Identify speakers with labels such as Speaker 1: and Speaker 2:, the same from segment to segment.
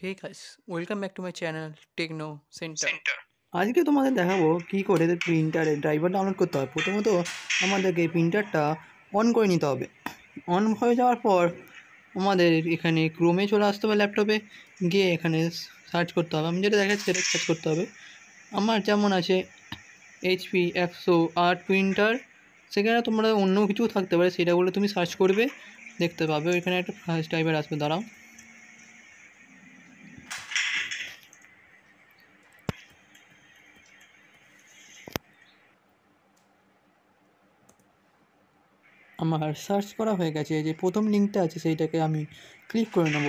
Speaker 1: Hey guys, welcome back to my channel Techno Center.
Speaker 2: আজকে তোমাদের দেখাবো কি করে প্রিন্টারে ড্রাইভার ডাউনলোড করতে হয়। প্রথমত আমাদেরকে প্রিন্টারটা অন করে নিতে হবে। অন হয়ে যাওয়ার পর আমাদের এখানে ক্রোমে চলে আসতে হবে, ল্যাপটপে গিয়ে এখানে সার্চ করতে হবে। আমি যেটা দেখাচ্ছি সেটা সার্চ করতে হবে। আমার যেমন আছে HP 108 প্রিন্টার, সেখানে তোমরা অন্য কিছু থাকতে পারে, সেটাগুলো তুমি সার্চ করবে, দেখতে পাবে ওইখানে একটা ফার্স্ট ড্রাইভার আসবে। দাঁড়াও, আমার সার্চ করা হয়ে গেছে। যে প্রথম লিঙ্কটা আছে সেইটাকে আমি ক্লিক করে নেব।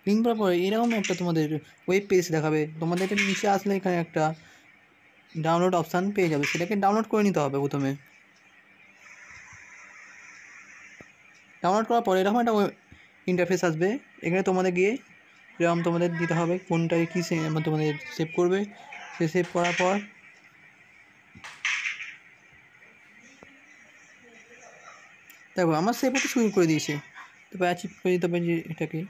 Speaker 2: লিঙ্ক করার পরে এরকম একটা তোমাদের ওয়েব পেজ দেখাবে। তোমাদের এটা নিচে আসলে এখানে একটা ডাউনলোড অপশান পেয়ে যাবে, সেটাকে ডাউনলোড করে নিতে হবে। প্রথমে ডাউনলোড করার পরে এরকম একটা ইন্টারফেস আসবে। এখানে তোমাদের গিয়ে এরকম তোমাদের দিতে হবে কোনটায় কী তোমাদের সেভ করবে। সে সেভ করার পর দেখো আমার সেভ হতে শুরু করে দিয়েছে। তারপর অ্যাচিভ করে দিতে হবে যে এটাকে।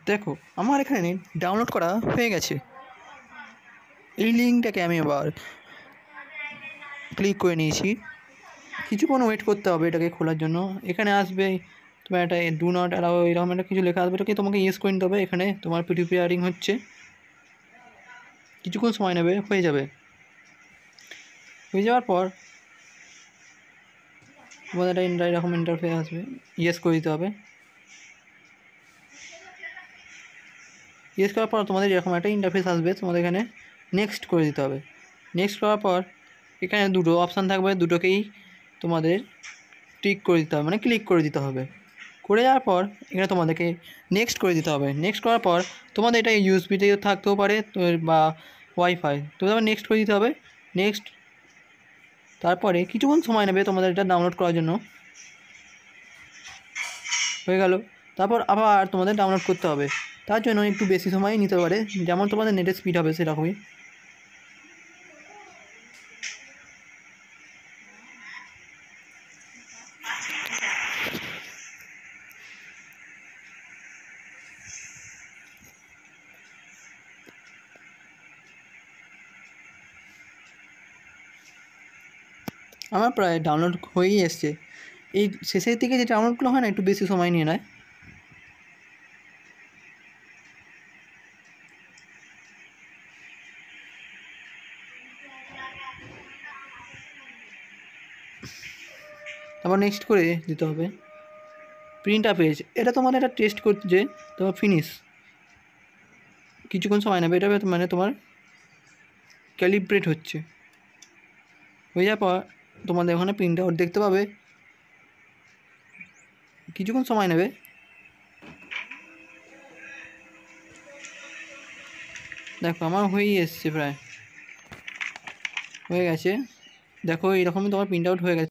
Speaker 2: দেখো আমার এখানে ডাউনলোড করা হয়ে গেছে। এই লিঙ্কটাকে আমি আবার ক্লিক করে নিয়েছি। কিছুক্ষণ ওয়েট করতে হবে এটাকে খোলার জন্য। এখানে আসবে তোমার একটা ডু নট অ্যালাউ এরকম একটা কিছু লেখা আসবে, এটাকে তোমাকে ইয়েস করে নিতে হবে। এখানে তোমার প্রিপেয়ারিং হচ্ছে, কিছুক্ষণ সময় নেবে, হয়ে যাবে। হয়ে যাওয়ার পর তোমাদের একটা এরকম ইন্টারফেস আসবে, ইয়েস করে দিতে হবে। ইয়েস করার পর তোমাদের এরকম একটা ইন্টারফেস আসবে, তোমাদের এখানে নেক্সট করে দিতে হবে। নেক্সট করার পর এখানে দুটো অপশান থাকবে, দুটোকেই তোমাদের টিক করে দিতে হবে, মানে ক্লিক করে দিতে হবে। করে যাওয়ার পর এখানে তোমাদেরকে নেক্সট করে দিতে হবে। নেক্সট করার পর তোমাদের এটা ইউএসবিতে থাকতেও পারে বা ওয়াইফাই, তো তোমাদের নেক্সট করে দিতে হবে। নেক্সট, তারপরে কিছুক্ষণ সময় নেবে তোমাদের এটা ডাউনলোড করার জন্য। হয়ে গেল। তারপর আবার তোমাদের ডাউনলোড করতে হবে, তার জন্য একটু বেশি সময় নিতে পারে, যেমন তোমাদের নেটের স্পিড হবে সেরকমই। আমার প্রায় ডাউনলোড হয়েই এসছে। এই শেষের দিকে যে ডাউনলোডগুলো হয় না, একটু বেশি সময় নিয়ে নেয়। তারপর নেক্সট করে দিতে হবে। প্রিন্ট আপ পেজ, এটা তোমাদের একটা টেস্ট করছে, তোমার ফিনিশ কিছুক্ষণ সময় নেবে। এটা মানে তোমার ক্যালিব্রেট হচ্ছে। হয়ে যাওয়ার পর তোমাদের ওখানে প্রিন্ট আউট দেখতে পাবে, কিছুক্ষণ সময় নেবে। দেখো আমার হয়েই এসছে, প্রায় হয়ে গেছে। দেখো এইরকমই তোমার প্রিন্ট আউট হয়ে গেছে।